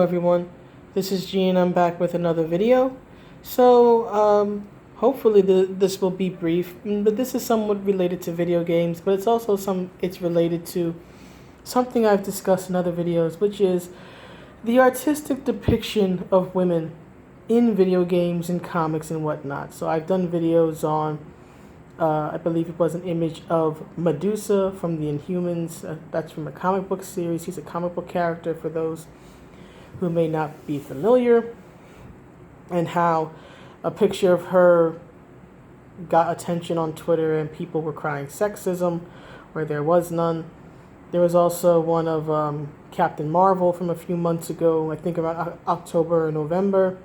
everyone, this is G and I'm back with another video. Hopefully this will be brief, but this is somewhat related to video games, but it's related to something I've discussed in other videos, which is the artistic depiction of women in video games and comics and whatnot. So I've done videos on, I believe it was an image of Medusa from the Inhumans. That's from a comic book series. He's a comic book character for those who may not be familiar, and how a picture of her got attention on Twitter and people were crying sexism where there was none. There was also one of Captain Marvel from a few months ago, I think around October or November,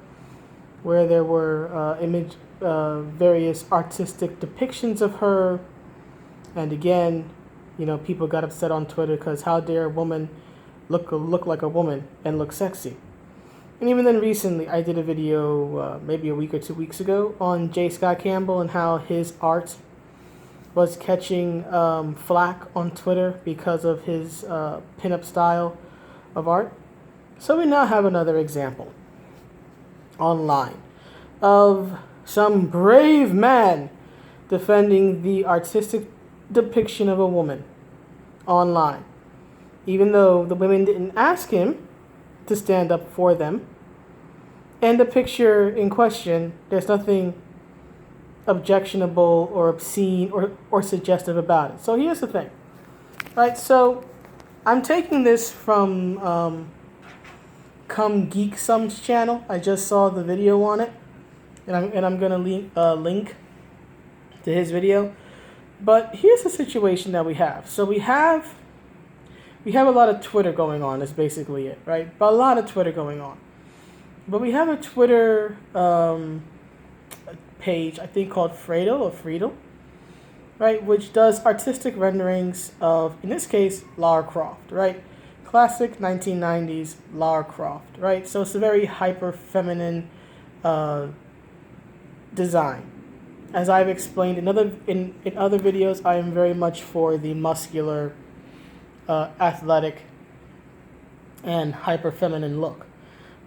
where there were various artistic depictions of her. And again, people got upset on Twitter because how dare a woman look like a woman and look sexy. And even then recently, I did a video maybe a week or 2 weeks ago on J. Scott Campbell and how his art was catching flack on Twitter because of his pinup style of art. So we now have another example online of some brave man defending the artistic depiction of a woman online, even though the women didn't ask him to stand up for them. And the picture in question, there's nothing objectionable or obscene or suggestive about it. So here's the thing, right? So I'm taking this from Come Geek Some's channel. I just saw the video on it, and I'm gonna link to his video. But here's the situation that we have. So we have a lot of Twitter going on. That's basically it, right? But a lot of Twitter going on. But we have a Twitter page, I think called Fredo, right? Which does artistic renderings of, in this case, Lara Croft, right? Classic 1990s Lara Croft, right? So it's a very hyper feminine design. As I've explained in other videos, I am very much for the muscular, athletic, and hyper feminine look.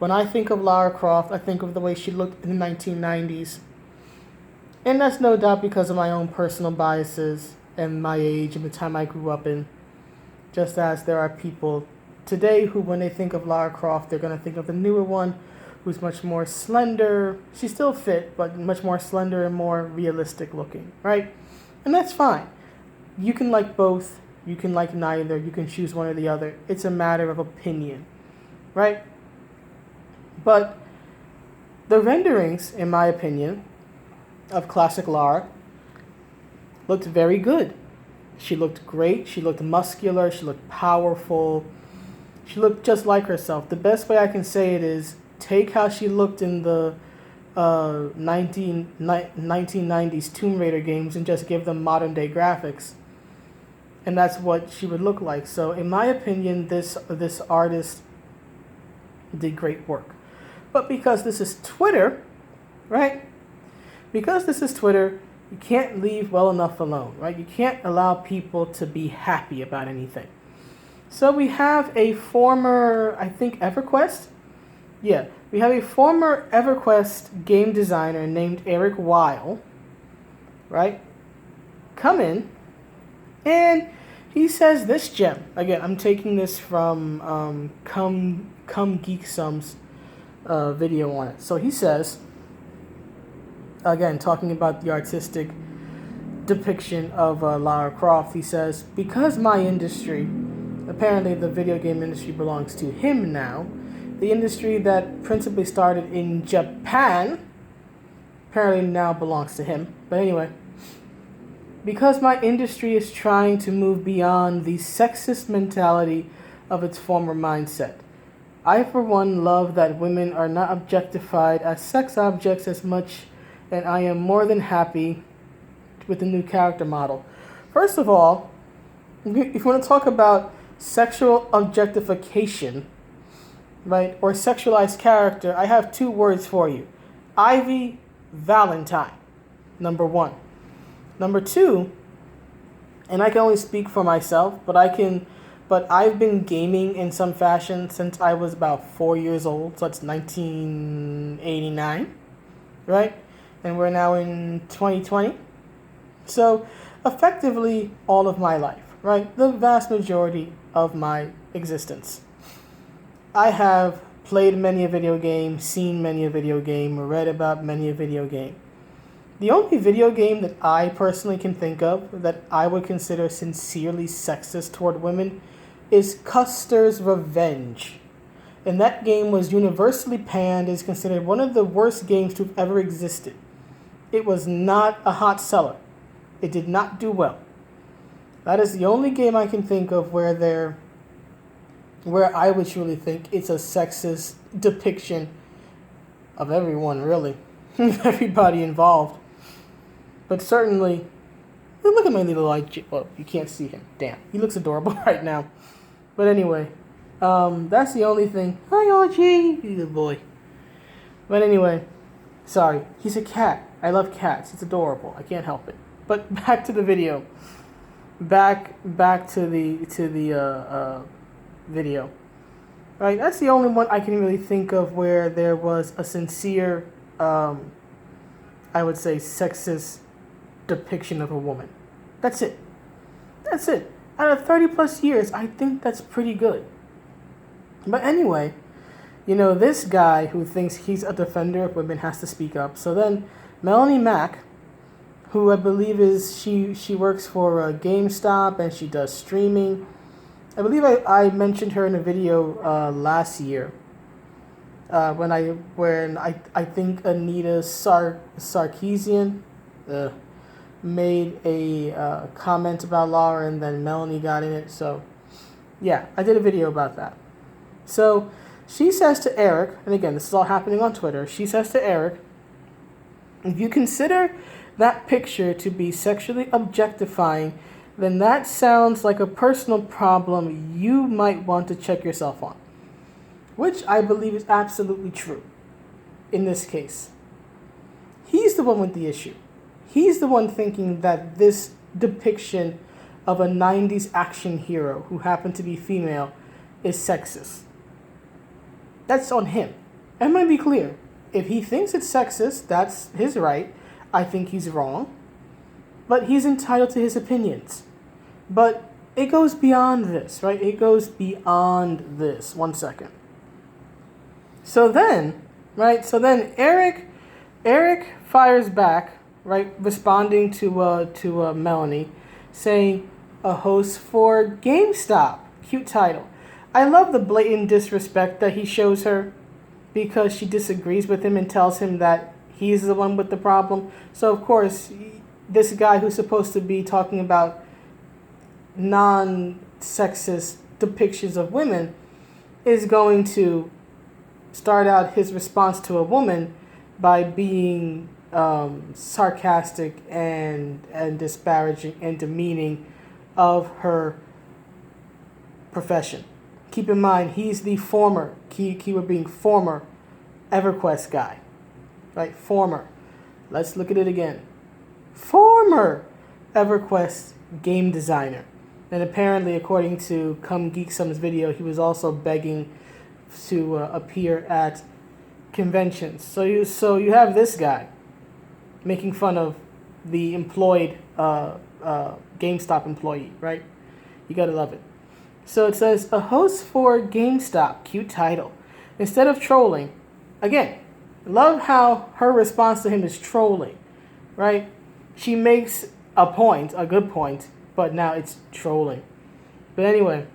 When I think of Lara Croft, I think of the way she looked in the 1990s. And that's no doubt because of my own personal biases and my age and the time I grew up in. Just as there are people today who, when they think of Lara Croft, they're going to think of the newer one, who's much more slender. She's still fit, but much more slender and more realistic looking, right? And that's fine. You can like both. You can like neither. You can choose one or the other. It's a matter of opinion, right? But the renderings, in my opinion, of classic Lara looked very good. She looked great. She looked muscular. She looked powerful. She looked just like herself. The best way I can say it is take how she looked in the 1990s Tomb Raider games and just give them modern day graphics. And that's what she would look like. So in my opinion, this artist did great work. But because this is Twitter, right? Because this is Twitter, you can't leave well enough alone, right? You can't allow people to be happy about anything. So we have a former, I think, EverQuest. Yeah, we have a former EverQuest game designer named Eric Wile, right? Come in, and he says this gem. Again, I'm taking this from Come Geek Some's video on it. So he says, again, talking about the artistic depiction of Lara Croft, he says, because my industry, apparently the video game industry belongs to him now, the industry that principally started in Japan apparently now belongs to him. But anyway, because my industry is trying to move beyond the sexist mentality of its former mindset, I, for one, love that women are not objectified as sex objects as much, and I am more than happy with the new character model. First of all, if you want to talk about sexual objectification, right, or sexualized character, I have two words for you. Ivy Valentine, number one. Number two, and I can only speak for myself, but I can but I've been gaming in some fashion since I was about 4 years old, so it's 1989, right? And we're now in 2020. So effectively all of my life, right? The vast majority of my existence. I have played many a video game, seen many a video game, read about many a video game. The only video game that I personally can think of that I would consider sincerely sexist toward women is Custer's Revenge. And that game was universally panned, is considered one of the worst games to have ever existed. It was not a hot seller. It did not do well. That is the only game I can think of where I would truly think it's a sexist depiction of everyone, really. Everybody involved. But certainly, look at my little eye. Well, you can't see him. Damn, he looks adorable right now. But anyway, that's the only thing. Hi, Archie. He's a boy. But anyway, sorry. He's a cat. I love cats. It's adorable. I can't help it. But back to the video. Back to the video. Right. That's the only one I can really think of where there was a sincere, I would say, sexist depiction of a woman. That's it. That's it. Out of 30 plus years, I think that's pretty good. But anyway, this guy who thinks he's a defender of women has to speak up. So then Melonie Mac, who I believe she works for GameStop and she does streaming. I believe I mentioned her in a video last year when I think Anita Sarkeesian made a comment about Lara, and then Melonie got in it. So yeah, I did a video about that. So she says to Eric, and again, this is all happening on Twitter, she says to Eric, if you consider that picture to be sexually objectifying, then that sounds like a personal problem you might want to check yourself on. Which I believe is absolutely true in this case. He's the one with the issue. He's the one thinking that this depiction of a 90s action hero who happened to be female is sexist. That's on him. I'm going to be clear. If he thinks it's sexist, that's his right. I think he's wrong. But he's entitled to his opinions. But it goes beyond this, right? It goes beyond this. 1 second. So then Eric fires back, right, responding to Melonie, saying, a host for GameStop. Cute title. I love the blatant disrespect that he shows her because she disagrees with him and tells him that he's the one with the problem. So, of course, this guy who's supposed to be talking about non-sexist depictions of women is going to start out his response to a woman by being sarcastic and disparaging and demeaning of her profession. Keep in mind, he's the former, keyword being former, EverQuest guy. Right? Former. Let's look at it again. Former EverQuest game designer. And apparently, according to Come Geek Some's video, he was also begging to appear at conventions. So you have this guy making fun of the employed GameStop employee, right? You gotta love it. So it says, a host for GameStop, cute title. Instead of trolling, again, love how her response to him is trolling, right? She makes a point, a good point, but now it's trolling. But anyway,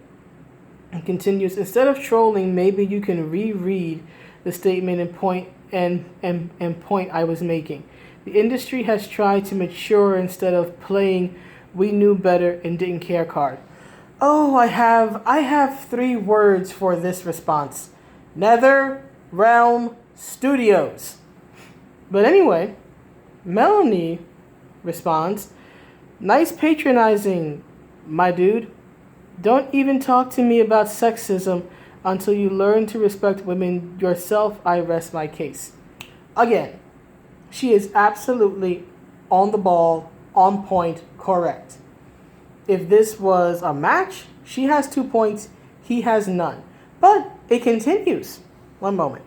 it continues, instead of trolling, maybe you can reread the statement and point I was making. The industry has tried to mature instead of playing we knew better and didn't care card. Oh, I have 3 words for this response. Nether Realm Studios. But anyway, Melonie responds, nice patronizing, my dude. Don't even talk to me about sexism until you learn to respect women yourself. I rest my case. Again, she is absolutely on the ball, on point, correct. If this was a match, She has 2 points. He has none. But it continues. One moment.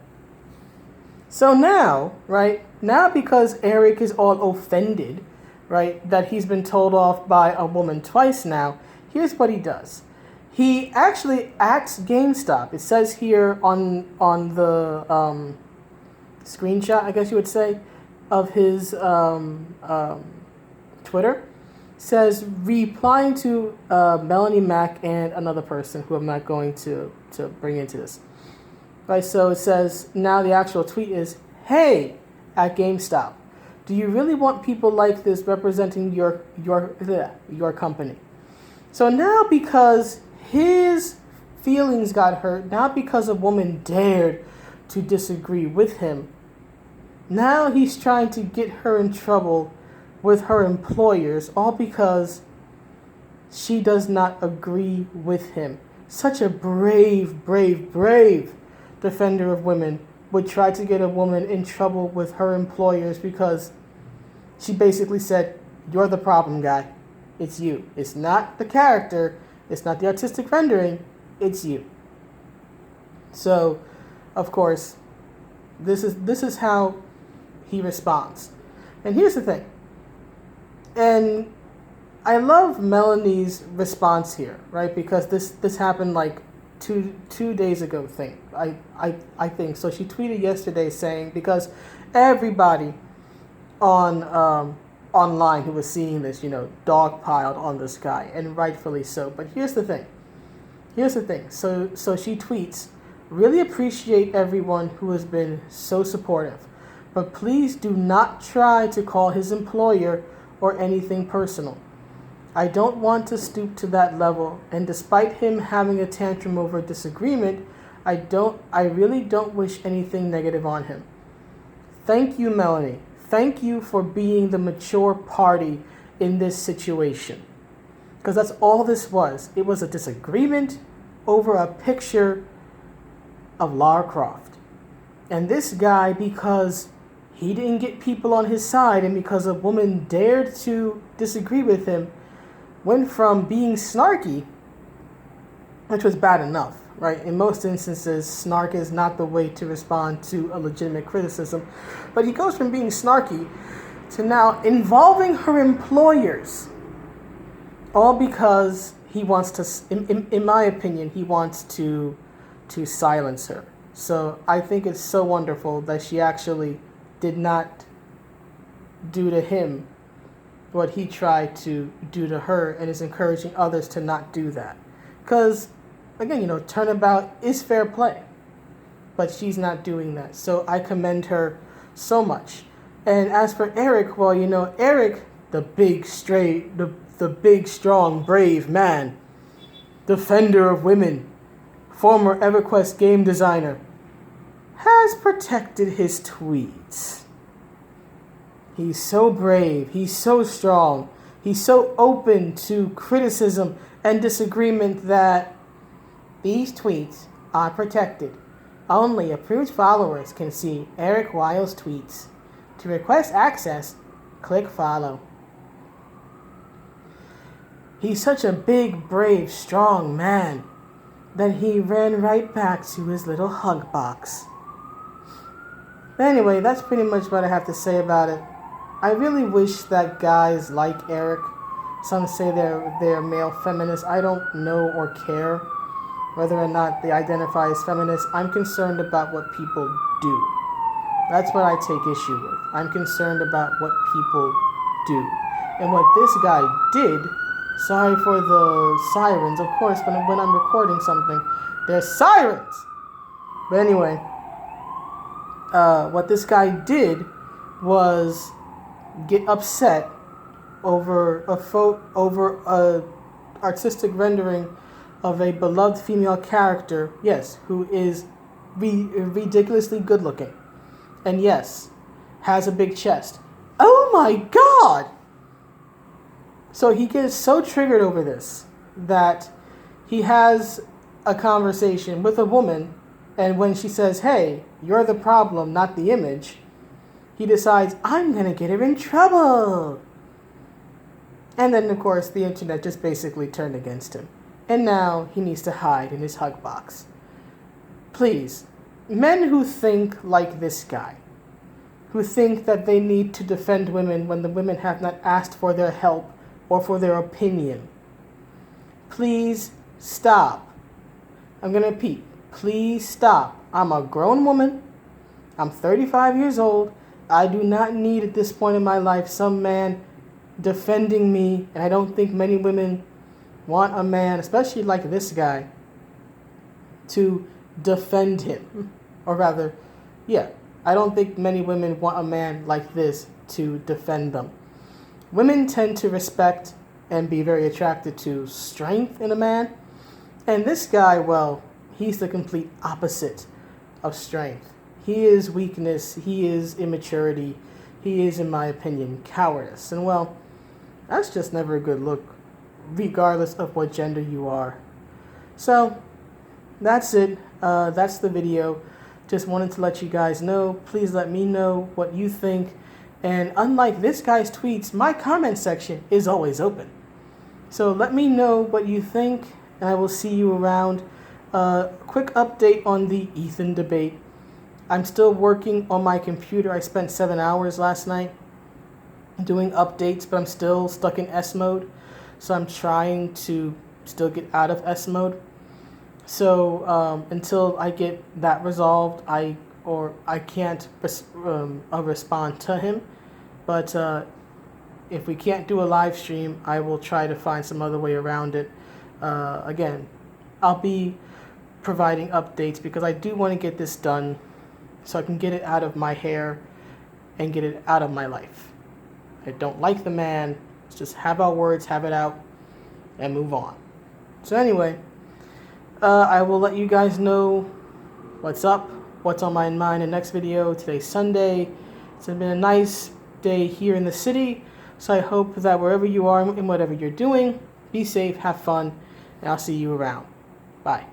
So now, right, now because Eric is all offended, right, that he's been told off by a woman twice now, here's what he does. He actually asks GameStop. It says here on the screenshot, I guess you would say, of his Twitter, says replying to Melanie Mack and another person who I'm not going to bring into this. Right, so it says, now the actual tweet is, "Hey, at GameStop, do you really want people like this representing your company?" So now because his feelings got hurt, not because a woman dared to disagree with him, now he's trying to get her in trouble with her employers, all because she does not agree with him. Such a brave defender of women would try to get a woman in trouble with her employers because she basically said, "You're the problem, guy. It's you. It's not the character. It's not the artistic rendering. It's you." So, of course, this is how he responds. And here's the thing. And I love Melanie's response here, right? Because this happened like two days ago thing. I think. So she tweeted yesterday saying, because everybody on online who was seeing this, dogpiled on this guy, and rightfully so. But here's the thing. So she tweets, "Really appreciate everyone who has been so supportive, but please do not try to call his employer or anything personal. I don't want to stoop to that level, and despite him having a tantrum over disagreement, I really don't wish anything negative on him. Thank you, Melanie. Thank you for being the mature party in this situation." Because that's all this was. It was a disagreement over a picture of Lara Croft. And this guy, because he didn't get people on his side and because a woman dared to disagree with him, went from being snarky, which was bad enough, right? In most instances, snark is not the way to respond to a legitimate criticism. But he goes from being snarky to now involving her employers, all because he wants to, in my opinion, he wants to silence her. So I think it's so wonderful that she actually did not do to him what he tried to do to her, and is encouraging others to not do that. Because, again, turnabout is fair play, but she's not doing that. So I commend her so much. And as for Eric, well, Eric, the big, strong, brave man, defender of women, former EverQuest game designer, has protected his tweets. He's so brave, he's so strong, he's so open to criticism and disagreement that these tweets are protected. Only approved followers can see Eric Wile's tweets. To request access, click follow. He's such a big, brave, strong man that he ran right back to his little hug box. But anyway, that's pretty much what I have to say about it. I really wish that guys like Eric, some say they're male feminists, I don't know or care whether or not they identify as feminists. I'm concerned about what people do. That's what I take issue with. I'm concerned about what people do. And what this guy did, sorry for the sirens, of course, when I'm recording something, there's sirens! But anyway, what this guy did was get upset over a artistic rendering of a beloved female character, yes, who is ridiculously good looking, and yes, has a big chest. Oh my God! So he gets so triggered over this that he has a conversation with a woman, and when she says, "Hey, you're the problem, not the image," he decides, "I'm going to get her in trouble." And then, of course, the internet just basically turned against him. and now he needs to hide in his hug box. Please, men who think like this guy, who think that they need to defend women when the women have not asked for their help or for their opinion, please stop. I'm going to repeat, please stop. I'm a grown woman. I'm 35 years old. I do not need at this point in my life some man defending me, and I don't think many women want a man, especially like this guy, to defend him. Or rather, yeah, I don't think many women want a man like this to defend them. Women tend to respect and be very attracted to strength in a man, and this guy, well, he's the complete opposite of strength. He is weakness, he is immaturity, he is, in my opinion, cowardice. And well, that's just never a good look, regardless of what gender you are. So, that's it. That's the video. Just wanted to let you guys know. Please let me know what you think. And unlike this guy's tweets, my comment section is always open. So let me know what you think, and I will see you around. Quick update on the Ethan debate. I'm still working on my computer. I spent 7 hours last night doing updates, but I'm still stuck in S mode. So I'm trying to still get out of S mode. So until I get that resolved, I can't respond to him. But if we can't do a live stream, I will try to find some other way around it. Again, I'll be providing updates because I do want to get this done so I can get it out of my hair and get it out of my life. I don't like the man. Let's just have our words, have it out, and move on. So anyway, I will let you guys know what's up, what's on my mind in the next video. Today's Sunday. It's been a nice day here in the city, so I hope that wherever you are and whatever you're doing, be safe, have fun, and I'll see you around. Bye.